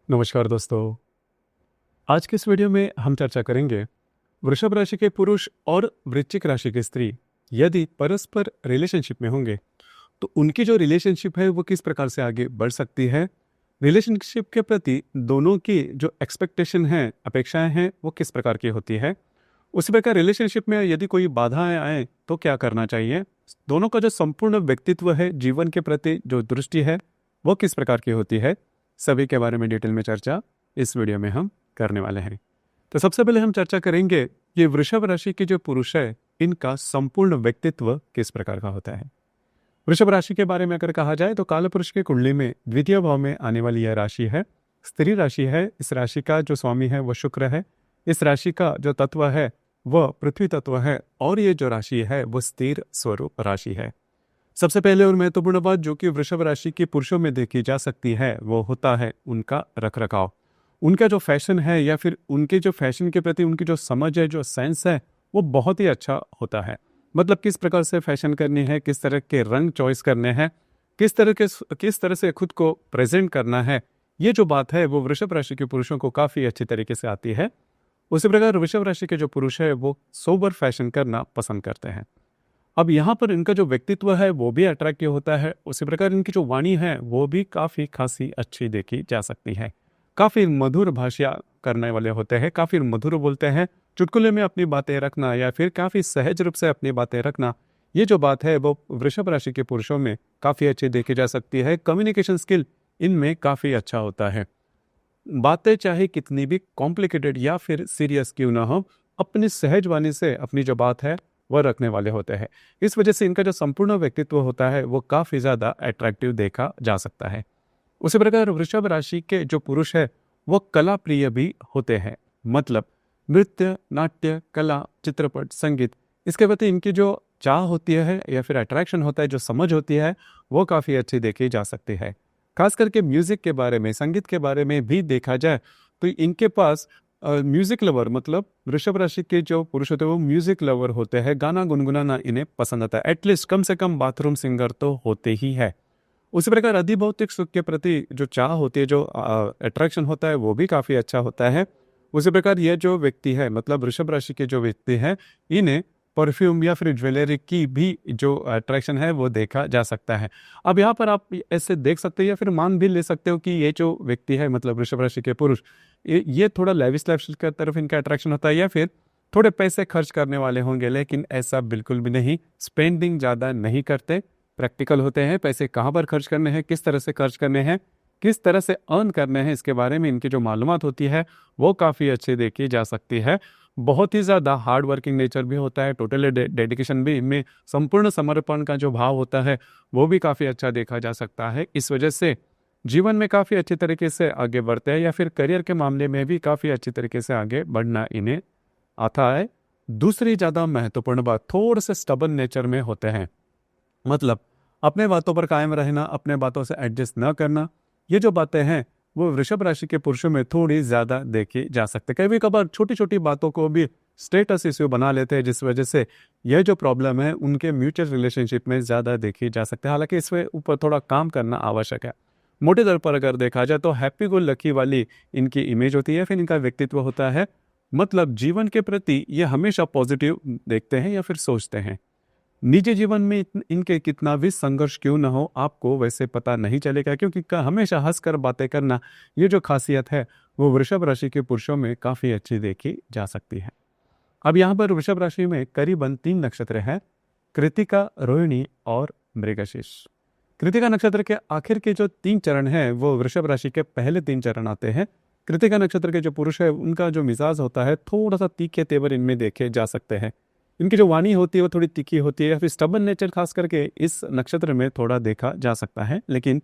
नमस्कार दोस्तों। आज के इस वीडियो में हम चर्चा करेंगे वृषभ राशि के पुरुष और वृश्चिक राशि की स्त्री यदि परस्पर रिलेशनशिप में होंगे तो उनकी जो रिलेशनशिप है वो किस प्रकार से आगे बढ़ सकती है। रिलेशनशिप के प्रति दोनों की जो एक्सपेक्टेशन है, अपेक्षाएं हैं, वो किस प्रकार की होती है। उसी प्रकार रिलेशनशिप में यदि कोई बाधाएं आए तो क्या करना चाहिए। दोनों का जो संपूर्ण व्यक्तित्व है, जीवन के प्रति जो दृष्टि है, वो किस प्रकार की होती है, सभी के बारे में डिटेल में चर्चा इस वीडियो में हम करने वाले हैं। तो सबसे पहले हम चर्चा करेंगे कि वृषभ राशि के जो पुरुष है इनका संपूर्ण व्यक्तित्व किस प्रकार का होता है। वृषभ राशि के बारे में अगर कहा जाए तो कालपुरुष की कुंडली में द्वितीय भाव में आने वाली यह राशि है, स्त्री राशि है। इस राशि का जो स्वामी है वो शुक्र है। इस राशि का जो तत्व है वह पृथ्वी तत्व है और ये जो राशि है वो स्थिर स्वरूप राशि है। सबसे पहले और महत्वपूर्ण बात जो कि वृषभ राशि के पुरुषों में देखी जा सकती है वो होता है उनका रखरखाव। उनका जो फैशन है या फिर उनके जो फैशन के प्रति उनकी जो समझ है, जो सेंस है, वो बहुत ही अच्छा होता है। मतलब किस प्रकार से फैशन करनी है, किस तरह के रंग चॉइस करने हैं, किस तरह से खुद को प्रेजेंट करना है, ये जो बात है वो वृषभ राशि के पुरुषों को काफ़ी अच्छी तरीके से आती है। उसी प्रकार वृषभ राशि के जो पुरुष है वो सोबर फैशन करना पसंद करते हैं। अब यहाँ पर इनका जो व्यक्तित्व है वो भी अट्रैक्टिव होता है। उसी प्रकार इनकी जो वाणी है वो भी काफ़ी खासी अच्छी देखी जा सकती है। काफ़ी मधुर भाषा करने वाले होते हैं, काफ़ी मधुर बोलते हैं। चुटकुले में अपनी बातें रखना या फिर काफ़ी सहज रूप से अपनी बातें रखना, ये जो बात है वो वृषभ राशि के पुरुषों में काफ़ी अच्छी देखी जा सकती है। कम्युनिकेशन स्किल इनमें काफ़ी अच्छा होता है। बातें चाहे कितनी भी कॉम्प्लिकेटेड या फिर सीरियस क्यों ना हो, अपनी सहज वाणी से अपनी जो बात है वह रखने वाले होते हैं। इस वजह से इनका जो संपूर्ण व्यक्तित्व होता है वो काफ़ी ज़्यादा अट्रैक्टिव देखा जा सकता है। उसी प्रकार वृषभ राशि के जो पुरुष है वो कला प्रिय भी होते हैं। मतलब नृत्य, नाट्य, कला, चित्रपट, संगीत, इसके प्रति इनकी जो चाह होती है या फिर अट्रैक्शन होता है, जो समझ होती है, वो काफ़ी अच्छी देखी जा सकती है। खास करके म्यूजिक के बारे में, संगीत के बारे में भी देखा जाए तो इनके पास म्यूजिक लवर, मतलब वृषभ राशि के जो पुरुष होते हैं वो म्यूजिक लवर होते हैं। गाना गुनगुनाना इन्हें पसंद आता है। एटलीस्ट कम से कम बाथरूम सिंगर तो होते ही है। उसी प्रकार अधिभौतिक सुख के प्रति जो चाह होती है, जो अट्रैक्शन होता है, वो भी काफ़ी अच्छा होता है। उसी प्रकार ये जो व्यक्ति है, मतलब वृषभ राशि के जो व्यक्ति हैं, इन्हें परफ्यूम या फिर ज्वेलरी की भी जो अट्रैक्शन है वो देखा जा सकता है। अब यहाँ पर आप ऐसे देख सकते हो या फिर मान भी ले सकते हो कि ये जो व्यक्ति है, मतलब वृषभ राशि के पुरुष, ये थोड़ा लेविश लाइफस्टाइल की तरफ इनका अट्रैक्शन होता है या फिर थोड़े पैसे खर्च करने वाले होंगे, लेकिन ऐसा बिल्कुल भी नहीं। स्पेंडिंग ज़्यादा नहीं करते, प्रैक्टिकल होते हैं। पैसे कहाँ पर खर्च करने हैं, किस तरह से खर्च करने हैं, किस तरह से अर्न करने हैं, इसके बारे में इनकी जो मालूमात होती है वो काफ़ी अच्छी देखी जा सकती है। बहुत ही ज़्यादा हार्ड वर्किंग नेचर भी होता है, टोटल डेडिकेशन भी इनमें, संपूर्ण समर्पण का जो भाव होता है वो भी काफ़ी अच्छा देखा जा सकता है। इस वजह से जीवन में काफ़ी अच्छी तरीके से आगे बढ़ते हैं या फिर करियर के मामले में भी काफ़ी अच्छी तरीके से आगे बढ़ना इन्हें आता है। दूसरी ज़्यादा महत्वपूर्ण बात, थोड़े से स्टबन नेचर में होते हैं। मतलब अपने बातों पर कायम रहना, अपने बातों से एडजस्ट न करना, ये जो बातें हैं वो वृषभ राशि के पुरुषों में थोड़ी ज़्यादा देखी जा सकती है। कभी कभार छोटी छोटी बातों को भी स्टेटस इश्यू बना लेते हैं, जिस वजह से यह जो प्रॉब्लम है उनके म्यूचुअल रिलेशनशिप में ज़्यादा देखी जा सकती है। हालांकि इसमें ऊपर थोड़ा काम करना आवश्यक है। मोटे तौर पर अगर देखा जाए तो हैप्पी गो लकी वाली इनकी इमेज होती है, फिर इनका व्यक्तित्व होता है। मतलब जीवन के प्रति ये हमेशा पॉजिटिव देखते हैं या फिर सोचते हैं। निजी जीवन में इनके कितना भी संघर्ष क्यों न हो, आपको वैसे पता नहीं चलेगा, क्योंकि हमेशा हंसकर बातें करना, ये जो खासियत है वो वृषभ राशि के पुरुषों में काफ़ी अच्छी देखी जा सकती है। अब यहाँ पर वृषभ राशि में करीबन 3 नक्षत्र हैं, कृतिका, रोहिणी और मृगशीर्ष। कृतिका नक्षत्र के आखिर के जो 3 चरण हैं वो वृषभ राशि के पहले 3 चरण आते हैं। कृतिका नक्षत्र के जो पुरुष है उनका जो मिजाज होता है थोड़ा सा तीखे तेवर इनमें देखे जा सकते हैं। इनकी जो वाणी होती है वो थोड़ी तीखी होती है या फिर स्टबन नेचर खास करके इस नक्षत्र में थोड़ा देखा जा सकता है। लेकिन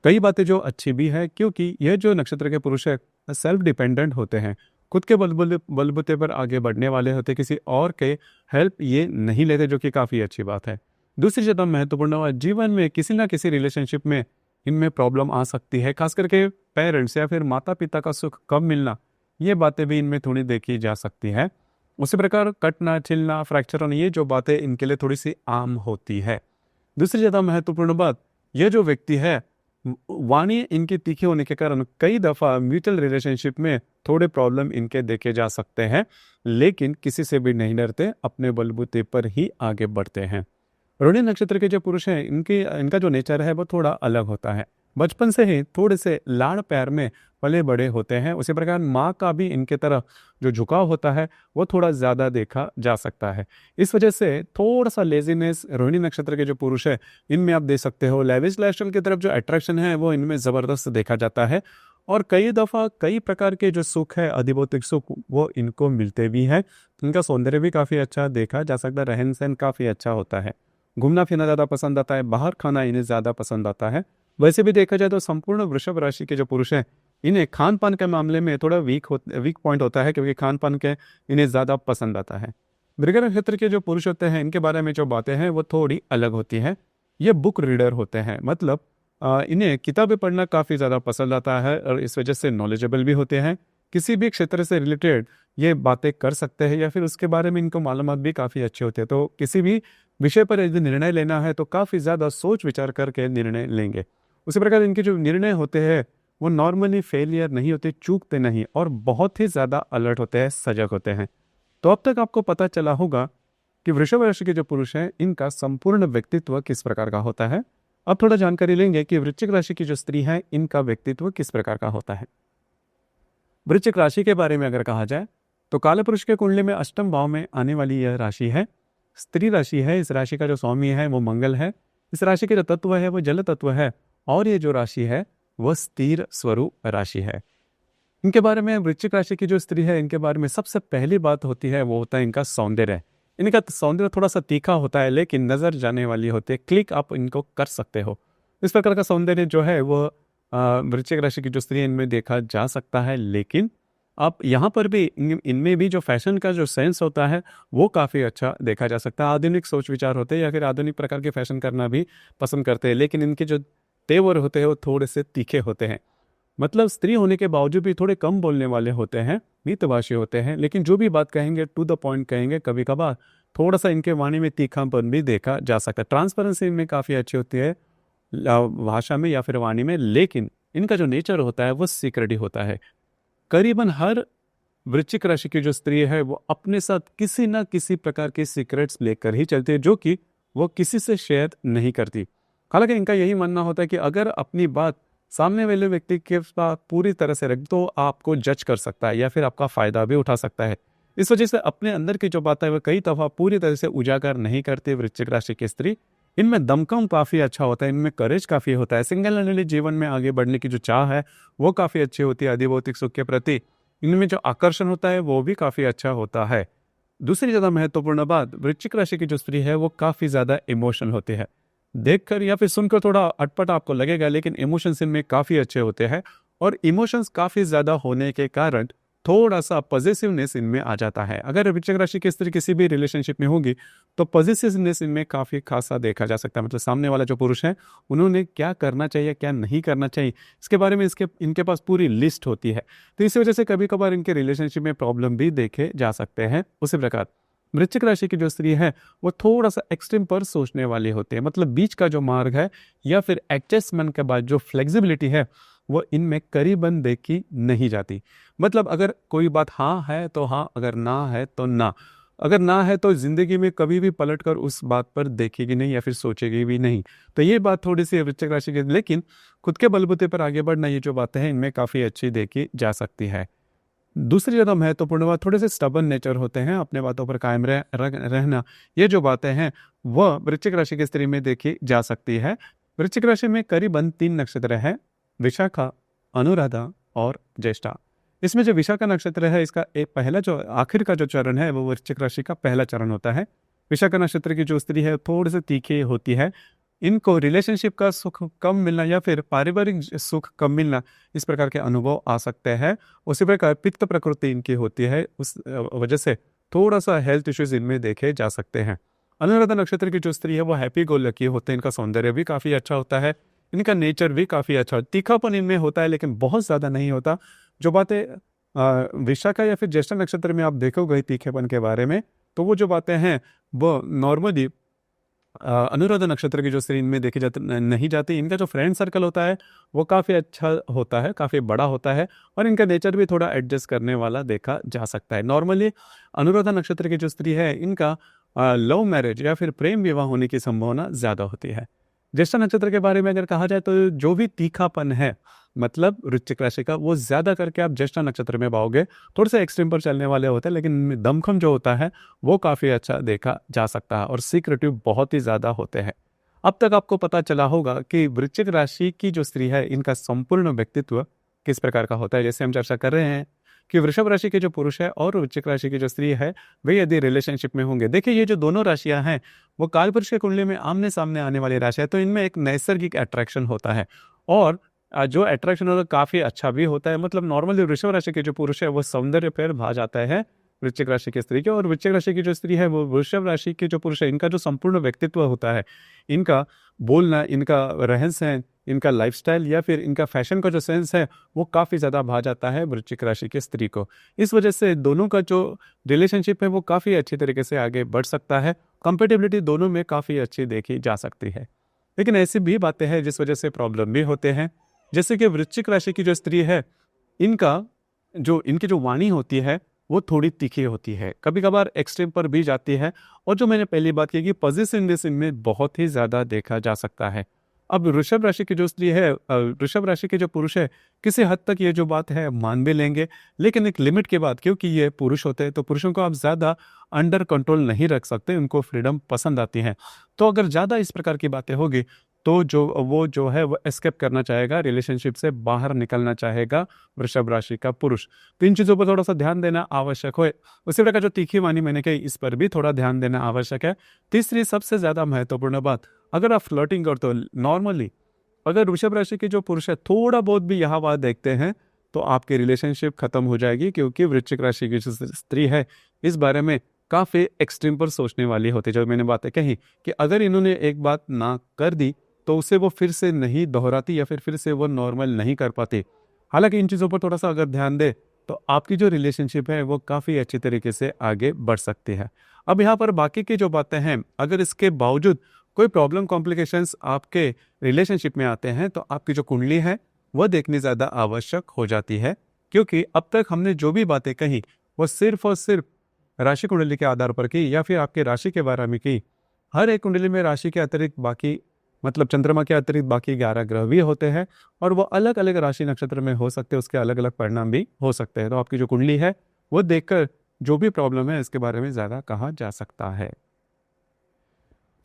कई बातें जो अच्छी भी है, क्योंकि यह जो नक्षत्र के पुरुष है सेल्फ डिपेंडेंट होते हैं, खुद के बलबूते पर आगे बढ़ने वाले होते, किसी और के हेल्प ये नहीं लेते, जो कि काफ़ी अच्छी बात है। दूसरी ज़्यादा महत्वपूर्ण बात, जीवन में किसी ना किसी रिलेशनशिप में इनमें प्रॉब्लम आ सकती है, खास करके पेरेंट्स या फिर माता पिता का सुख कम मिलना, ये बातें भी इनमें थोड़ी देखी जा सकती है। उसी प्रकार कटना, छिलना, फ्रैक्चर होना, ये जो बातें इनके लिए थोड़ी सी आम होती है। दूसरी ज़्यादा महत्वपूर्ण बात, ये जो व्यक्ति है वाणी इनकी तीखी होने के कारण कई दफ़ा म्यूचुअल रिलेशनशिप में थोड़े प्रॉब्लम इनके देखे जा सकते हैं, लेकिन किसी से भी नहीं डरते, अपने बलबूते पर ही आगे बढ़ते हैं। रोहिणी नक्षत्र के जो पुरुष हैं, इनका जो नेचर है वो थोड़ा अलग होता है। बचपन से ही थोड़े से लाड़ प्यार में पले बड़े होते हैं। उसी प्रकार माँ का भी इनके तरफ जो झुकाव होता है वो थोड़ा ज़्यादा देखा जा सकता है। इस वजह से थोड़ा सा लेजीनेस रोहिणी नक्षत्र के जो पुरुष है इनमें आप दे सकते हो। लेविश लाइफस्टाइल की तरफ जो अट्रैक्शन है वो इनमें ज़बरदस्त देखा जाता है, और कई दफ़ा कई प्रकार के जो सुख है, अधिभौतिक सुख, वो इनको मिलते भी हैं। इनका सौंदर्य भी काफ़ी अच्छा देखा जा सकता है, रहन सहन काफ़ी अच्छा होता है, घूमना फिरना ज़्यादा पसंद आता है, बाहर खाना इन्हें ज़्यादा पसंद आता है। वैसे भी देखा जाए तो संपूर्ण वृषभ राशि के जो पुरुष हैं इन्हें खान पान के मामले में थोड़ा वीक पॉइंट होता है, क्योंकि खान पान के इन्हें ज़्यादा पसंद आता है। मृग नक्षत्र के जो पुरुष होते हैं इनके बारे में जो बातें हैं वो थोड़ी अलग होती हैं। ये बुक रीडर होते हैं, मतलब इन्हें किताबें पढ़ना काफ़ी ज़्यादा पसंद आता है, और इस वजह से नॉलेजेबल भी होते हैं। किसी भी क्षेत्र से रिलेटेड ये बातें कर सकते हैं, या फिर उसके बारे में इनको मालूमात भी काफ़ी अच्छे होते हैं। तो किसी भी विषय पर यदि निर्णय लेना है तो काफ़ी ज़्यादा सोच विचार करके निर्णय लेंगे। उसी प्रकार इनके जो निर्णय होते हैं वो नॉर्मली फेलियर नहीं होते, चूकते नहीं, और बहुत ही ज़्यादा अलर्ट होते हैं, सजग होते हैं। तो अब तक आपको पता चला होगा कि वृषभ राशि के जो पुरुष हैं इनका संपूर्ण व्यक्तित्व किस प्रकार का होता है। अब थोड़ा जानकारी लेंगे कि वृश्चिक राशि की जो स्त्री है इनका व्यक्तित्व किस प्रकार का होता है। वृश्चिक राशि के बारे में अगर कहा जाए तो कालपुरुष के कुंडली में अष्टम भाव में आने वाली यह राशि है, स्त्री राशि है। इस राशि का जो स्वामी है वो मंगल है। इस राशि के जो तत्व है वो जल तत्व है, और ये जो राशि है वह स्थिर स्वरूप राशि है। इनके बारे में, वृश्चिक राशि की जो स्त्री है इनके बारे में सबसे पहली बात होती है वो होता है इनका सौंदर्य। इनका सौंदर्य थोड़ा सा तीखा होता है, लेकिन नजर जाने वाली होती है, क्लिक आप इनको कर सकते हो। इस प्रकार का सौंदर्य जो है वो वृश्चिक राशि की जो स्त्री है इनमें देखा जा सकता है। लेकिन आप यहाँ पर भी इनमें भी जो फैशन का जो सेंस होता है वो काफ़ी अच्छा देखा जा सकता है। आधुनिक सोच विचार होते हैं, या फिर आधुनिक प्रकार के फैशन करना भी पसंद करते हैं, लेकिन इनके जो तेवर होते हैं वो थोड़े से तीखे होते हैं। मतलब स्त्री होने के बावजूद भी थोड़े कम बोलने वाले होते हैं, मितभाषी होते हैं, लेकिन जो भी बात कहेंगे टू द पॉइंट कहेंगे। कभी कभार थोड़ा सा इनके वाणी में तीखापन भी देखा जा सकता है। ट्रांसपेरेंसी इनमें काफ़ी अच्छी होती है भाषा में या फिर वाणी में, लेकिन इनका जो नेचर होता है वो सीक्रेटी होता है। करीबन हर वृश्चिक राशि की जो स्त्री है वो अपने साथ किसी न किसी प्रकार के सीक्रेट्स लेकर ही चलती है, जो कि वो किसी से शेयर नहीं करती। हालांकि इनका यही मानना होता है कि अगर अपनी बात सामने वाले व्यक्ति के साथ पूरी तरह से रख तो आपको जज कर सकता है, या फिर आपका फायदा भी उठा सकता है। इस वजह से अपने अंदर की जो बात है वह कई दफा पूरी तरह से उजागर नहीं करती वृश्चिक राशि की स्त्री। इनमें दमखम काफ़ी अच्छा होता है, इनमें करेज काफ़ी होता है, सिंगल हैंडेडली जीवन में आगे बढ़ने की जो चाह है वो काफ़ी अच्छी होती है। अधिभौतिक सुख के प्रति इनमें जो आकर्षण होता है वो भी काफ़ी अच्छा होता है। दूसरी ज़्यादा महत्वपूर्ण बात, वृश्चिक राशि की जो स्त्री है वो काफ़ी ज़्यादा इमोशनल होती है। देखकर या फिर सुनकर थोड़ा अटपट आपको लगेगा, लेकिन इमोशंस इनमें काफ़ी अच्छे होते हैं, और इमोशंस काफ़ी ज़्यादा होने के कारण थोड़ा सा पॉजिटिवनेस इनमें आ जाता है। अगर वृश्चिक राशि की स्त्री किसी भी रिलेशनशिप में होगी तो पॉजिटिवनेस इनमें काफ़ी खासा देखा जा सकता है। मतलब सामने वाला जो पुरुष है उन्होंने क्या करना चाहिए क्या नहीं करना चाहिए इसके बारे में इनके पास पूरी लिस्ट होती है। तो इसी वजह से कभी कभार इनके रिलेशनशिप में प्रॉब्लम भी देखे जा सकते हैं। उसी प्रकार वृश्चिक राशि की जो स्त्री है वो थोड़ा सा एक्सट्रीम पर सोचने वाली होती है। मतलब बीच का जो मार्ग है या फिर एडजस्टमेंट के बाद जो फ्लेक्सिबिलिटी है वो इनमें करीबन देखी नहीं जाती। मतलब अगर कोई बात हाँ है तो हाँ, अगर ना है तो ना। अगर ना है तो जिंदगी में कभी भी पलटकर उस बात पर देखेगी नहीं या फिर सोचेगी भी नहीं। तो ये बात थोड़ी सी वृश्चिक राशि की, लेकिन खुद के बलबूते पर आगे बढ़ना, ये जो बातें हैं इनमें काफ़ी अच्छी देखी जा सकती है। दूसरी ज़्यादा महत्वपूर्ण बात, थोड़े से स्टबन नेचर होते हैं, अपने बातों पर कायम रहना। ये जो बातें हैं वह वृश्चिक राशि की स्त्री में देखी जा सकती है। वृश्चिक राशि में करीबन 3 नक्षत्र हैं, विशाखा, अनुराधा और ज्येष्ठा। इसमें जो विशाखा नक्षत्र है इसका एक पहला जो आखिर का जो चरण है वो वृश्चिक राशि का पहला चरण होता है। विशाखा नक्षत्र की जो स्त्री है थोड़ी सी तीखी होती है। इनको रिलेशनशिप का सुख कम मिलना या फिर पारिवारिक सुख कम मिलना, इस प्रकार के अनुभव आ सकते हैं। उसी प्रकार पित्त प्रकृति इनकी होती है, उस वजह से थोड़ा सा हेल्थ इश्यूज इनमें देखे जा सकते हैं। अनुराधा नक्षत्र की जो स्त्री है वो हैप्पी गो लकी होते हैं। इनका सौंदर्य भी काफ़ी अच्छा होता है, इनका नेचर भी काफ़ी अच्छा, तीखापन इनमें होता है लेकिन बहुत ज़्यादा नहीं होता। जो बातें विशाखा या फिर ज्येष्ठा नक्षत्र में आप देखोगे तीखेपन के बारे में, तो वो जो बातें हैं वो नॉर्मली अनुराधा नक्षत्र की जो स्त्री इनमें देखी जाती नहीं जाती, इनका जो फ्रेंड सर्कल होता है वो काफ़ी अच्छा होता है, काफ़ी बड़ा होता है और इनका नेचर भी थोड़ा एडजस्ट करने वाला देखा जा सकता है। नॉर्मली अनुराधा नक्षत्र की जो स्त्री है इनका लव मैरिज या फिर प्रेम विवाह होने की संभावना ज़्यादा होती है। ज्येष्ठा नक्षत्र के बारे में अगर कहा जाए तो जो भी तीखापन है मतलब वृश्चिक राशि का, वो ज़्यादा करके आप ज्येष्ठा नक्षत्र में पाओगे। थोड़े से एक्सट्रीम पर चलने वाले होते हैं लेकिन इनमें दमखम जो होता है वो काफ़ी अच्छा देखा जा सकता है और सीक्रेटिव बहुत ही ज़्यादा होते हैं। अब तक आपको पता चला होगा कि वृश्चिक राशि की जो स्त्री है इनका संपूर्ण व्यक्तित्व किस प्रकार का होता है। जैसे हम चर्चा कर रहे हैं कि वृषभ राशि के जो पुरुष है और वृश्चिक राशि की जो स्त्री है वे यदि रिलेशनशिप में होंगे, देखिए ये जो दोनों राशियां हैं वो कालपुरुष की कुंडली में आमने सामने आने वाली राशि है, तो इनमें एक नैसर्गिक अट्रैक्शन होता है और जो अट्रैक्शन होता है काफी अच्छा भी होता है। मतलब नॉर्मली वृषभ राशि के जो पुरुष है वो सौंदर्य पर भा जाता है वृश्चिक राशि की स्त्री के, और वृश्चिक राशि की जो स्त्री है वो वृषभ राशि के जो पुरुष है इनका जो संपूर्ण व्यक्तित्व होता है, इनका बोलना, इनका रहन सहन, इनका लाइफस्टाइल या फिर इनका फैशन का जो सेंस है वो काफ़ी ज़्यादा भा जाता है वृश्चिक राशि की स्त्री को। इस वजह से दोनों का जो रिलेशनशिप है वो काफ़ी अच्छी तरीके से आगे बढ़ सकता है। कंपेटेबिलिटी दोनों में काफ़ी अच्छी देखी जा सकती है। लेकिन ऐसी भी बातें हैं जिस वजह से प्रॉब्लम भी होते हैं, जैसे कि वृश्चिक राशि की जो स्त्री है इनकी जो वाणी होती है वो थोड़ी तीखी होती है, कभी कभार एक्सट्रीम पर भी जाती है और जो मैंने पहली बात की कि पॉजिटिवनेस इनमें बहुत ही ज़्यादा देखा जा सकता है। अब वृषभ राशि की जो स्त्री है, वृषभ राशि के जो पुरुष है किसी हद तक ये जो बात है मान भी लेंगे, लेकिन एक लिमिट के बाद, क्योंकि ये पुरुष होते हैं तो पुरुषों को आप ज़्यादा अंडर कंट्रोल नहीं रख सकते, उनको फ्रीडम पसंद आती है। तो अगर ज़्यादा इस प्रकार की बातें होगी तो जो है वो एस्केप करना चाहेगा, रिलेशनशिप से बाहर निकलना चाहेगा वृषभ राशि का पुरुष। तो इन चीज़ों पर थोड़ा सा ध्यान देना आवश्यक है। उसी प्रकार जो तीखी वाणी मैंने कही इस पर भी थोड़ा ध्यान देना आवश्यक है। तीसरी सबसे ज़्यादा महत्वपूर्ण बात, अगर आप फ्लर्टिंग करते हो नॉर्मली, अगर वृषभ राशि के जो पुरुष है थोड़ा बहुत भी यहाँ बात देखते हैं तो आपकी रिलेशनशिप खत्म हो जाएगी, क्योंकि वृश्चिक राशि की जो स्त्री है इस बारे में काफ़ी एक्सट्रीम पर सोचने वाली होती है। जो मैंने बातें कही कि अगर इन्होंने एक बात ना कर दी तो उसे वो फिर से नहीं दोहराती या फिर से वो नॉर्मल नहीं कर पाती। हालांकि इन चीज़ों पर थोड़ा सा अगर ध्यान दे तो आपकी जो रिलेशनशिप है वो काफ़ी अच्छी तरीके से आगे बढ़ सकती है। अब यहाँ पर बाकी की जो बातें हैं, अगर इसके बावजूद कोई प्रॉब्लम कॉम्प्लिकेशंस आपके रिलेशनशिप में आते हैं तो आपकी जो कुंडली है वह देखनी ज़्यादा आवश्यक हो जाती है, क्योंकि अब तक हमने जो भी बातें कही वो सिर्फ और सिर्फ राशि कुंडली के आधार पर की या फिर आपके राशि के बारे में की। हर एक कुंडली में राशि के अतिरिक्त बाकी, मतलब चंद्रमा के अतिरिक्त बाकी 11 ग्रह भी होते हैं और वो अलग अलग राशि नक्षत्र में हो सकते हैं, उसके अलग अलग परिणाम भी हो सकते हैं। तो आपकी जो कुंडली है वो देखकर जो भी प्रॉब्लम है इसके बारे में ज़्यादा कहा जा सकता है।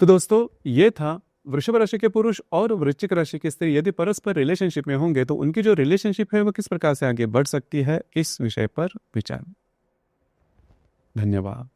तो दोस्तों ये था वृषभ राशि के पुरुष और वृश्चिक राशि की स्त्री यदि परस्पर रिलेशनशिप में होंगे तो उनकी जो रिलेशनशिप है वो किस प्रकार से आगे बढ़ सकती है, इस विषय पर विचार। धन्यवाद।